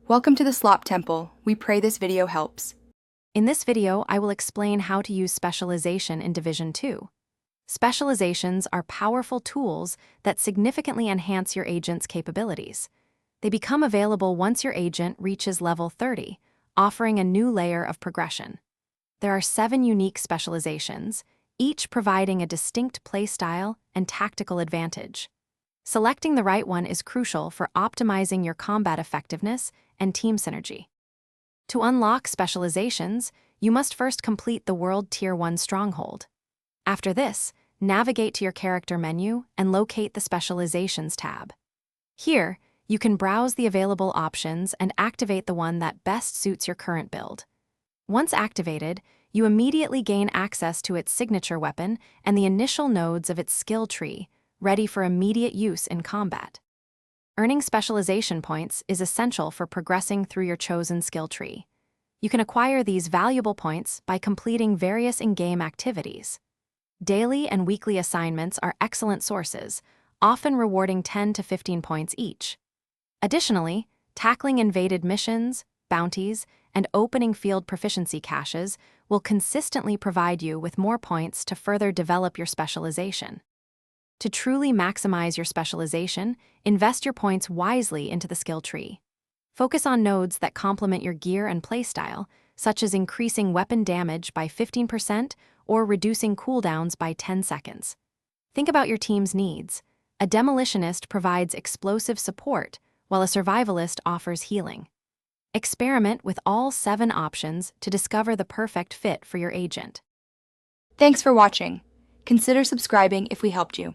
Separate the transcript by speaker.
Speaker 1: Welcome to the Slop Temple. We pray this video helps.
Speaker 2: In this video, I will explain how to use specialization in Division 2. Specializations are powerful tools that significantly enhance your agent's capabilities. They become available once your agent reaches level 30, offering a new layer of progression. There are 7 unique specializations, each providing a distinct playstyle and tactical advantage. Selecting the right one is crucial for optimizing your combat effectiveness and team synergy. To unlock specializations, you must first complete the World Tier 1 Stronghold. After this, navigate to your character menu and locate the Specializations tab. Here, you can browse the available options and activate the one that best suits your current build. Once activated, you immediately gain access to its signature weapon and the initial nodes of its skill tree, ready for immediate use in combat. Earning specialization points is essential for progressing through your chosen skill tree. You can acquire these valuable points by completing various in-game activities. Daily and weekly assignments are excellent sources, often rewarding 10 to 15 points each. Additionally, tackling invaded missions, bounties, and opening field proficiency caches will consistently provide you with more points to further develop your specialization. To truly maximize your specialization, invest your points wisely into the skill tree. Focus on nodes that complement your gear and playstyle, such as increasing weapon damage by 15% or reducing cooldowns by 10 seconds. Think about your team's needs. A demolitionist provides explosive support, while a survivalist offers healing. Experiment with all 7 options to discover the perfect fit for your agent.
Speaker 1: Thanks for watching. Consider subscribing if we helped you.